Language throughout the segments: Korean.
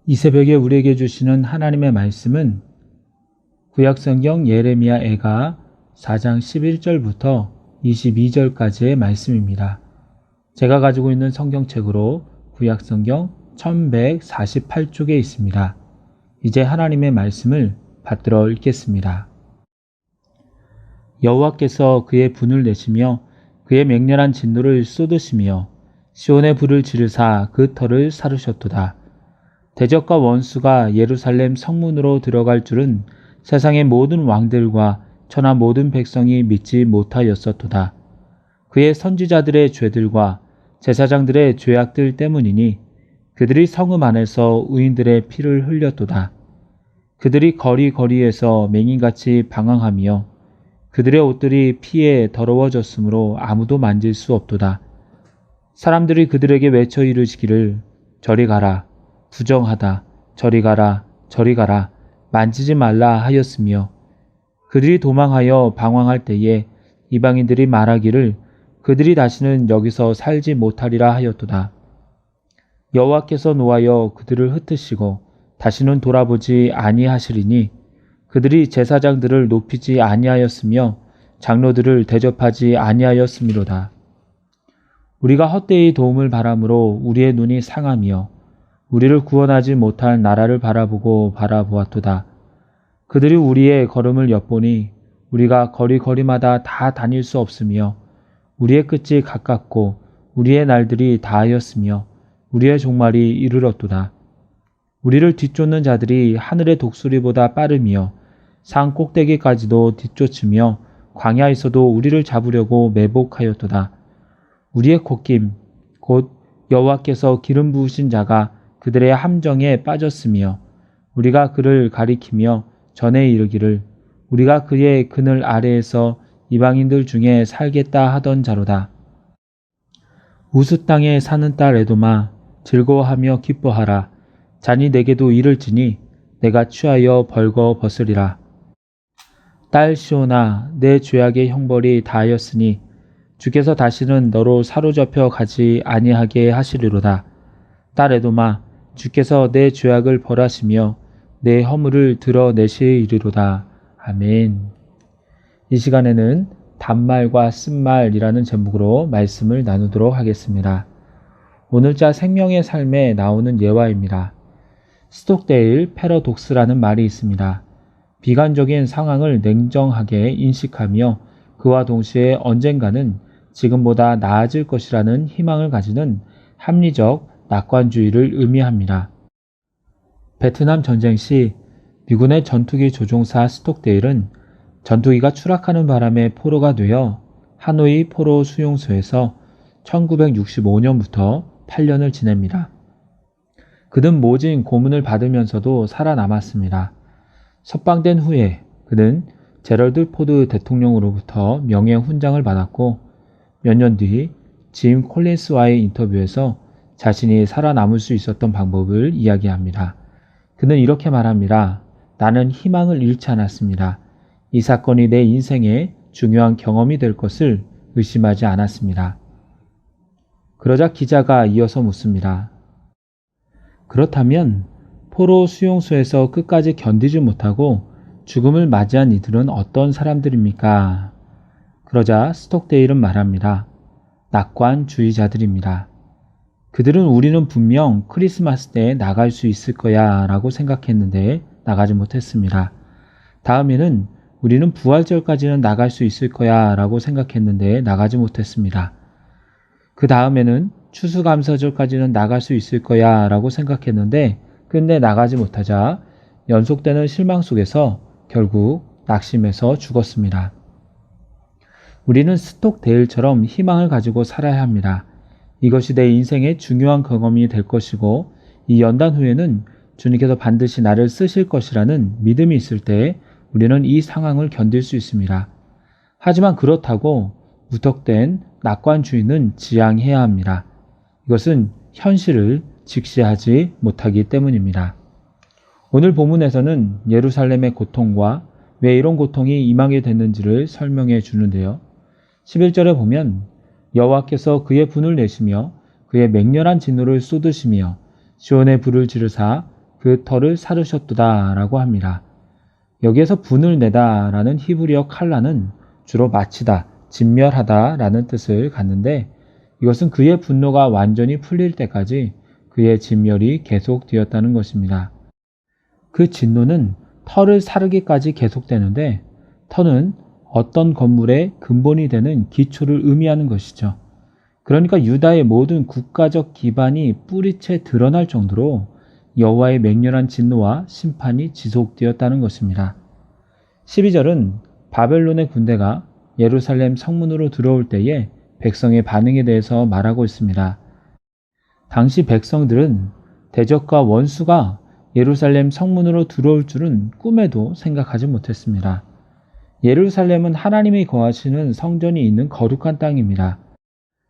이 새벽에 우리에게 주시는 하나님의 말씀은 구약성경 예레미야애가 4장 11절부터 22절까지의 말씀입니다. 제가 가지고 있는 성경책으로 구약성경 1148쪽에 있습니다. 이제 하나님의 말씀을 받들어 읽겠습니다. 여호와께서 그의 분을 내시며 그의 맹렬한 진노를 쏟으시며 시온의 불을 지르사 그 터를 사르셨도다. 대적과 원수가 예루살렘 성문으로 들어갈 줄은 세상의 모든 왕들과 천하 모든 백성이 믿지 못하였었도다. 그의 선지자들의 죄들과 제사장들의 죄악들 때문이니 그들이 성읍 안에서 의인들의 피를 흘렸도다. 그들이 거리거리에서 맹인같이 방황하며 그들의 옷들이 피에 더러워졌으므로 아무도 만질 수 없도다. 사람들이 그들에게 외쳐 이르시기를 저리 가라, 부정하다, 저리 가라, 저리 가라, 만지지 말라 하였으며 그들이 도망하여 방황할 때에 이방인들이 말하기를 그들이 다시는 여기서 살지 못하리라 하였도다. 여호와께서 노하여 그들을 흩으시고 다시는 돌아보지 아니하시리니 그들이 제사장들을 높이지 아니하였으며 장로들을 대접하지 아니하였음이로다. 우리가 헛되이 도움을 바람으로 우리의 눈이 상하며 우리를 구원하지 못할 나라를 바라보고 바라보았도다. 그들이 우리의 걸음을 엿보니 우리가 거리거리마다 다 다닐 수 없으며 우리의 끝이 가깝고 우리의 날들이 다하였으며 우리의 종말이 이르렀도다. 우리를 뒤쫓는 자들이 하늘의 독수리보다 빠르며 산 꼭대기까지도 뒤쫓으며 광야에서도 우리를 잡으려고 매복하였도다. 우리의 콧김 곧 여호와께서 기름 부으신 자가 그들의 함정에 빠졌으며 우리가 그를 가리키며 전에 이르기를 우리가 그의 그늘 아래에서 이방인들 중에 살겠다 하던 자로다. 우스 땅에 사는 딸 에돔아 즐거워하며 기뻐하라. 잔이 내게도 이를지니 내가 취하여 벌거 벗으리라. 딸 시온아 내 죄악의 형벌이 다하였으니 주께서 다시는 너로 사로잡혀 가지 아니하게 하시리로다. 딸 에돔아 주께서 내 죄악을 벌하시며 내 허물을 드러내시리로다. 아멘. 이 시간에는 단말과 쓴말이라는 제목으로 말씀을 나누도록 하겠습니다. 오늘자 생명의 삶에 나오는 예화입니다. 스톡데일 패러독스라는 말이 있습니다. 비관적인 상황을 냉정하게 인식하며 그와 동시에 언젠가는 지금보다 나아질 것이라는 희망을 가지는 합리적 낙관주의를 의미합니다. 베트남 전쟁 시 미군의 전투기 조종사 스톡데일은 전투기가 추락하는 바람에 포로가 되어 하노이 포로 수용소에서 1965년부터 8년을 지냅니다. 그는 모진 고문을 받으면서도 살아남았습니다. 석방된 후에 그는 제럴드 포드 대통령으로부터 명예훈장을 받았고 몇 년 뒤 짐 콜린스와의 인터뷰에서 자신이 살아남을 수 있었던 방법을 이야기합니다. 그는 이렇게 말합니다. 나는 희망을 잃지 않았습니다. 이 사건이 내 인생의 중요한 경험이 될 것을 의심하지 않았습니다. 그러자 기자가 이어서 묻습니다. 그렇다면 포로 수용소에서 끝까지 견디지 못하고 죽음을 맞이한 이들은 어떤 사람들입니까? 그러자 스톡데일은 말합니다. 낙관주의자들입니다. 그들은 우리는 분명 크리스마스 때 나갈 수 있을 거야 라고 생각했는데 나가지 못했습니다. 다음에는 우리는 부활절까지는 나갈 수 있을 거야 라고 생각했는데 나가지 못했습니다. 그 다음에는 추수감사절까지는 나갈 수 있을 거야 라고 생각했는데 끝내 나가지 못하자 연속되는 실망 속에서 결국 낙심해서 죽었습니다. 우리는 스톡데일처럼 희망을 가지고 살아야 합니다. 이것이 내 인생의 중요한 경험이 될 것이고 이 연단 후에는 주님께서 반드시 나를 쓰실 것이라는 믿음이 있을 때 우리는 이 상황을 견딜 수 있습니다. 하지만 그렇다고 무턱된 낙관주의는 지양해야 합니다. 이것은 현실을 직시하지 못하기 때문입니다. 오늘 본문에서는 예루살렘의 고통과 왜 이런 고통이 임하게 됐는지를 설명해 주는데요. 11절에 보면 여호와께서 그의 분을 내시며 그의 맹렬한 진노를 쏟으시며 시온의 불을 지르사 그 터를 사르셨도다 라고 합니다. 여기에서 분을 내다 라는 히브리어 칼라는 주로 마치다, 진멸하다 라는 뜻을 갖는데 이것은 그의 분노가 완전히 풀릴 때까지 그의 진멸이 계속되었다는 것입니다. 그 진노는 터를 사르기까지 계속되는데 터는 어떤 건물의 근본이 되는 기초를 의미하는 것이죠. 그러니까 유다의 모든 국가적 기반이 뿌리채 드러날 정도로 여호와의 맹렬한 진노와 심판이 지속되었다는 것입니다. 12절은 바벨론의 군대가 예루살렘 성문으로 들어올 때에 백성의 반응에 대해서 말하고 있습니다. 당시 백성들은 대적과 원수가 예루살렘 성문으로 들어올 줄은 꿈에도 생각하지 못했습니다. 예루살렘은 하나님이 거하시는 성전이 있는 거룩한 땅입니다.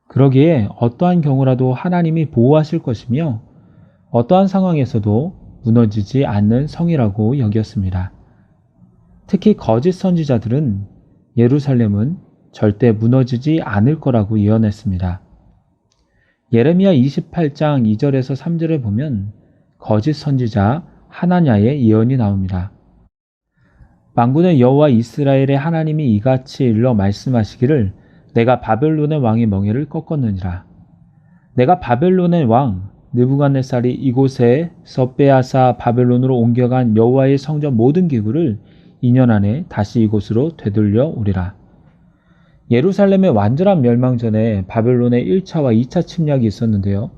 그러기에 어떠한 경우라도 하나님이 보호하실 것이며 어떠한 상황에서도 무너지지 않는 성이라고 여겼습니다. 특히 거짓 선지자들은 예루살렘은 절대 무너지지 않을 거라고 예언했습니다. 예레미야 28장 2절에서 3절에 보면 거짓 선지자 하나냐의 예언이 나옵니다. 만군의 여호와 이스라엘의 하나님이 이같이 일러 말씀하시기를 내가 바벨론의 왕의 멍에를 꺾었느니라. 내가 바벨론의 왕 느부갓네살이 이곳에서 빼앗아 바벨론으로 옮겨간 여호와의 성전 모든 기구를 2년 안에 다시 이곳으로 되돌려 오리라. 예루살렘의 완전한 멸망 전에 바벨론의 1차와 2차 침략이 있었는데요.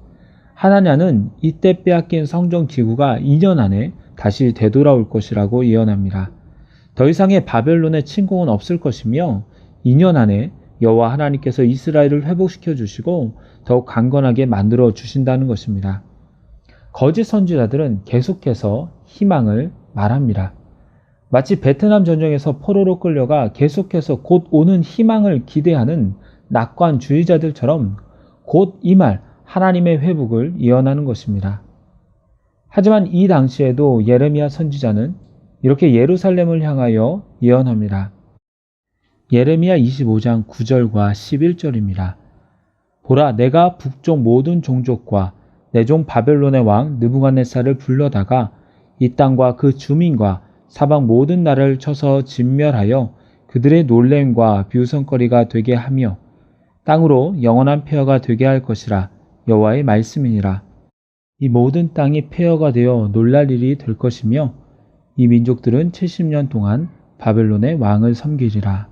하나냐는 이때 빼앗긴 성전 기구가 2년 안에 다시 되돌아올 것이라고 예언합니다. 더 이상의 바벨론의 침공은 없을 것이며 2년 안에 여호와 하나님께서 이스라엘을 회복시켜 주시고 더욱 강건하게 만들어 주신다는 것입니다. 거짓 선지자들은 계속해서 희망을 말합니다. 마치 베트남 전쟁에서 포로로 끌려가 계속해서 곧 오는 희망을 기대하는 낙관주의자들처럼 곧 이 말 하나님의 회복을 예언하는 것입니다. 하지만 이 당시에도 예레미야 선지자는 이렇게 예루살렘을 향하여 예언합니다. 예레미야 25장 9절과 11절입니다. 보라, 내가 북쪽 모든 종족과 내 종 바벨론의 왕 느부갓네살을 불러다가 이 땅과 그 주민과 사방 모든 나라를 쳐서 진멸하여 그들의 놀램과 비웃음거리가 되게 하며 땅으로 영원한 폐허가 되게 할 것이라. 여호와의 말씀이니라. 이 모든 땅이 폐허가 되어 놀랄 일이 될 것이며 이 민족들은 70년 동안 바벨론의 왕을 섬기리라.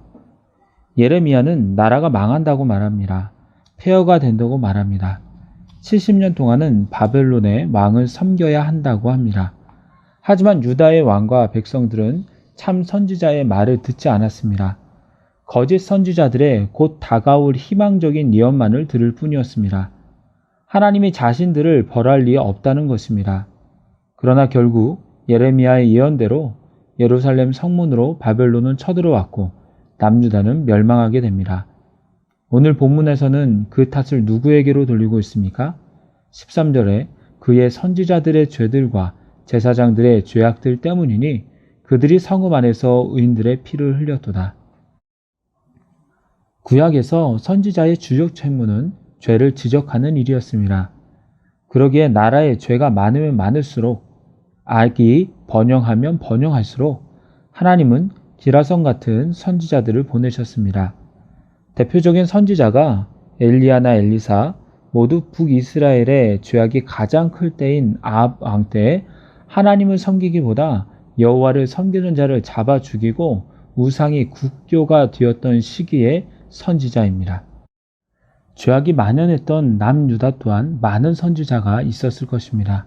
예레미야는 나라가 망한다고 말합니다. 폐허가 된다고 말합니다. 70년 동안은 바벨론의 왕을 섬겨야 한다고 합니다. 하지만 유다의 왕과 백성들은 참 선지자의 말을 듣지 않았습니다. 거짓 선지자들의 곧 다가올 희망적인 예언만을 들을 뿐이었습니다. 하나님이 자신들을 벌할 리 없다는 것입니다. 그러나 결국 예레미야의 예언대로 예루살렘 성문으로 바벨론은 쳐들어왔고 남유다는 멸망하게 됩니다. 오늘 본문에서는 그 탓을 누구에게로 돌리고 있습니까? 13절에 그의 선지자들의 죄들과 제사장들의 죄악들 때문이니 그들이 성읍 안에서 의인들의 피를 흘렸도다. 구약에서 선지자의 주력 책무는 죄를 지적하는 일이었습니다. 그러기에 나라의 죄가 많으면 많을수록 악이 번영하면 번영할수록 하나님은 기라성 같은 선지자들을 보내셨습니다. 대표적인 선지자가 엘리야나 엘리사 모두 북이스라엘의 죄악이 가장 클 때인 아합 왕 때 하나님을 섬기기보다 여호와를 섬기는 자를 잡아 죽이고 우상이 국교가 되었던 시기의 선지자입니다. 죄악이 만연했던 남유다 또한 많은 선지자가 있었을 것입니다.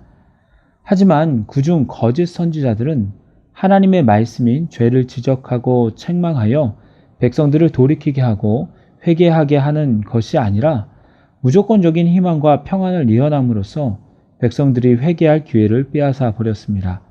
하지만 그중 거짓 선지자들은 하나님의 말씀인 죄를 지적하고 책망하여 백성들을 돌이키게 하고 회개하게 하는 것이 아니라 무조건적인 희망과 평안을 예언함으로써 백성들이 회개할 기회를 빼앗아 버렸습니다.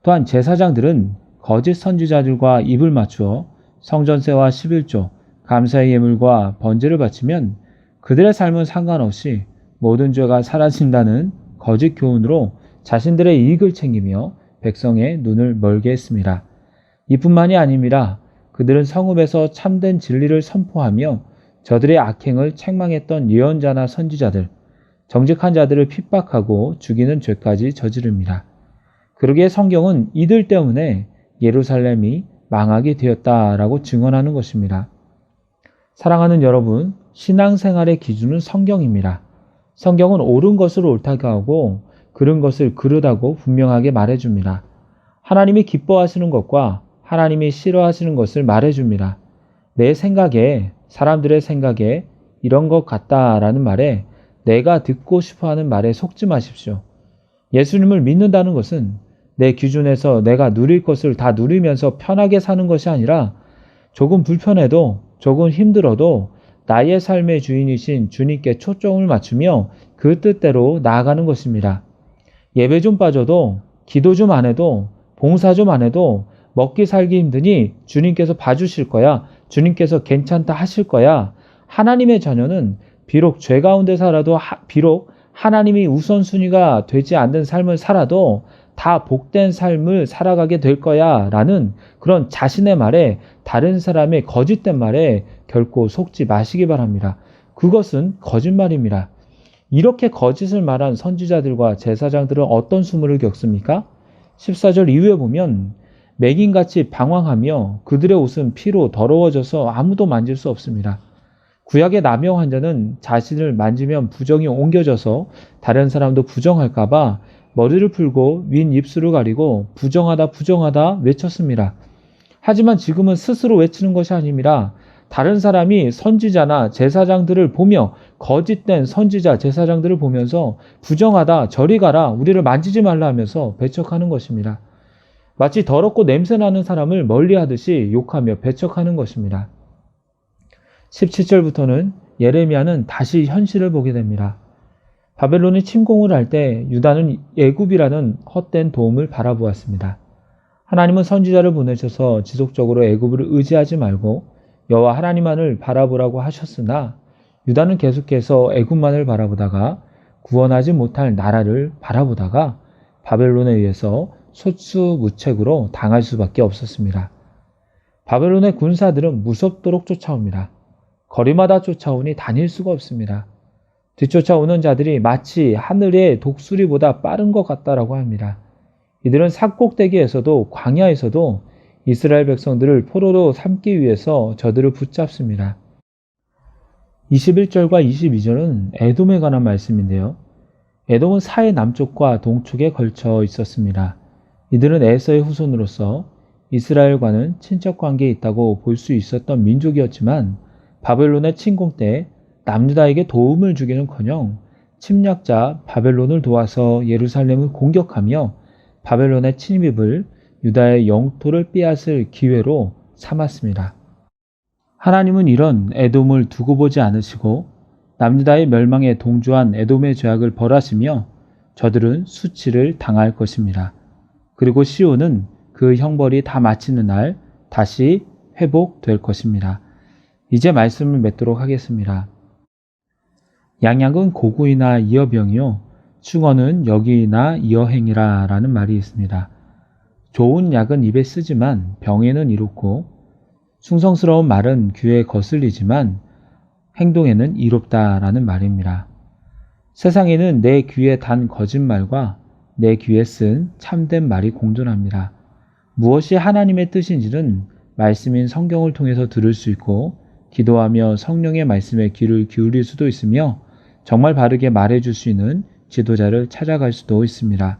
또한 제사장들은 거짓 선지자들과 입을 맞추어 성전세와 11조, 감사의 예물과 번제를 바치면 그들의 삶은 상관없이 모든 죄가 사라진다는 거짓 교훈으로 자신들의 이익을 챙기며 백성의 눈을 멀게 했습니다. 이뿐만이 아닙니다. 그들은 성읍에서 참된 진리를 선포하며 저들의 악행을 책망했던 예언자나 선지자들, 정직한 자들을 핍박하고 죽이는 죄까지 저지릅니다. 그러기에 성경은 이들 때문에 예루살렘이 망하게 되었다라고 증언하는 것입니다. 사랑하는 여러분, 신앙생활의 기준은 성경입니다. 성경은 옳은 것을 옳다고 하고 그른 것을 그르다고 분명하게 말해줍니다. 하나님이 기뻐하시는 것과 하나님이 싫어하시는 것을 말해줍니다. 내 생각에, 사람들의 생각에 이런 것 같다라는 말에, 내가 듣고 싶어하는 말에 속지 마십시오. 예수님을 믿는다는 것은 내 기준에서 내가 누릴 것을 다 누리면서 편하게 사는 것이 아니라 조금 불편해도, 조금 힘들어도 나의 삶의 주인이신 주님께 초점을 맞추며 그 뜻대로 나아가는 것입니다. 예배 좀 빠져도, 기도 좀 안 해도, 봉사 좀 안 해도 먹기 살기 힘드니 주님께서 봐주실 거야. 주님께서 괜찮다 하실 거야. 하나님의 자녀는 비록 죄 가운데 살아도, 비록 하나님이 우선순위가 되지 않는 삶을 살아도 다 복된 삶을 살아가게 될 거야 라는 그런 자신의 말에, 다른 사람의 거짓된 말에 결코 속지 마시기 바랍니다. 그것은 거짓말입니다. 이렇게 거짓을 말한 선지자들과 제사장들은 어떤 수모를 겪습니까? 14절 이후에 보면 맹인같이 방황하며 그들의 옷은 피로 더러워져서 아무도 만질 수 없습니다. 구약의 남용 환자는 자신을 만지면 부정이 옮겨져서 다른 사람도 부정할까봐 머리를 풀고 윈 입술을 가리고 부정하다 부정하다 외쳤습니다. 하지만 지금은 스스로 외치는 것이 아닙니다. 다른 사람이 선지자나 제사장들을 보며, 거짓된 선지자 제사장들을 보면서 부정하다, 저리 가라, 우리를 만지지 말라 하면서 배척하는 것입니다. 마치 더럽고 냄새나는 사람을 멀리하듯이 욕하며 배척하는 것입니다. 17절부터는 예레미야는 다시 현실을 보게 됩니다. 바벨론이 침공을 할 때 유다는 애굽이라는 헛된 도움을 바라보았습니다. 하나님은 선지자를 보내셔서 지속적으로 애굽을 의지하지 말고 여호와 하나님만을 바라보라고 하셨으나 유다는 계속해서 애굽만을 바라보다가 구원하지 못할 나라를 바라보다가 바벨론에 의해서 속수무책으로 당할 수밖에 없었습니다. 바벨론의 군사들은 무섭도록 쫓아옵니다. 거리마다 쫓아오니 다닐 수가 없습니다. 뒤쫓아오는 자들이 마치 하늘의 독수리보다 빠른 것 같다라고 합니다. 이들은 산꼭대기에서도 광야에서도 이스라엘 백성들을 포로로 삼기 위해서 저들을 붙잡습니다. 21절과 22절은 에돔에 관한 말씀인데요. 에돔은 사해 남쪽과 동쪽에 걸쳐 있었습니다. 이들은 에서의 후손으로서 이스라엘과는 친척 관계에 있다고 볼 수 있었던 민족이었지만 바벨론의 침공 때 남유다에게 도움을 주기는커녕 침략자 바벨론을 도와서 예루살렘을 공격하며 바벨론의 침입을 유다의 영토를 빼앗을 기회로 삼았습니다. 하나님은 이런 에돔을 두고 보지 않으시고 남유다의 멸망에 동조한 에돔의 죄악을 벌하시며 저들은 수치를 당할 것입니다. 그리고 시온은 그 형벌이 다 마치는 날 다시 회복될 것입니다. 이제 말씀을 맺도록 하겠습니다. 양약은 고구이나 이어병이요 충어는 여기나 이어행이라 라는 말이 있습니다. 좋은 약은 입에 쓰지만 병에는 이롭고 숭성스러운 말은 귀에 거슬리지만 행동에는 이롭다라는 말입니다. 세상에는 내 귀에 단 거짓말과 내 귀에 쓴 참된 말이 공존합니다. 무엇이 하나님의 뜻인지는 말씀인 성경을 통해서 들을 수 있고 기도하며 성령의 말씀에 귀를 기울일 수도 있으며 정말 바르게 말해줄 수 있는 지도자를 찾아갈 수도 있습니다.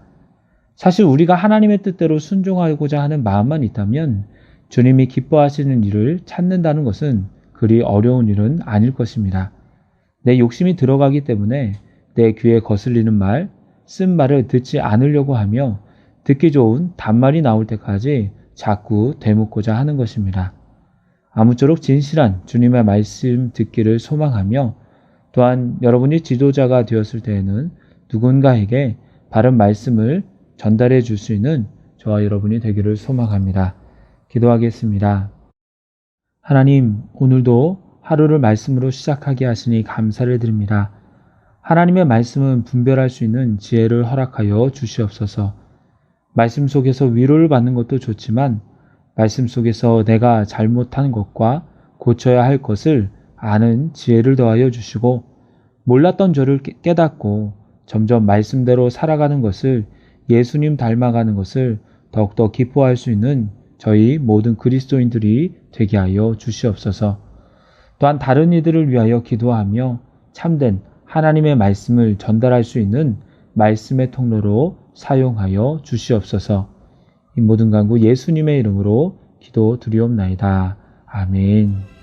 사실 우리가 하나님의 뜻대로 순종하고자 하는 마음만 있다면 주님이 기뻐하시는 일을 찾는다는 것은 그리 어려운 일은 아닐 것입니다. 내 욕심이 들어가기 때문에 내 귀에 거슬리는 말, 쓴 말을 듣지 않으려고 하며 듣기 좋은 단말이 나올 때까지 자꾸 되묻고자 하는 것입니다. 아무쪼록 진실한 주님의 말씀 듣기를 소망하며 또한 여러분이 지도자가 되었을 때에는 누군가에게 바른 말씀을 전달해 줄 수 있는 저와 여러분이 되기를 소망합니다. 기도하겠습니다. 하나님, 오늘도 하루를 말씀으로 시작하게 하시니 감사를 드립니다. 하나님의 말씀은 분별할 수 있는 지혜를 허락하여 주시옵소서. 말씀 속에서 위로를 받는 것도 좋지만 말씀 속에서 내가 잘못한 것과 고쳐야 할 것을 아는 지혜를 더하여 주시고 몰랐던 저를 깨닫고 점점 말씀대로 살아가는 것을 예수님 닮아가는 것을 더욱더 기뻐할 수 있는 저희 모든 그리스도인들이 되게 하여 주시옵소서. 또한 다른 이들을 위하여 기도하며 참된 하나님의 말씀을 전달할 수 있는 말씀의 통로로 사용하여 주시옵소서. 이 모든 간구 예수님의 이름으로 기도드리옵나이다. 아멘.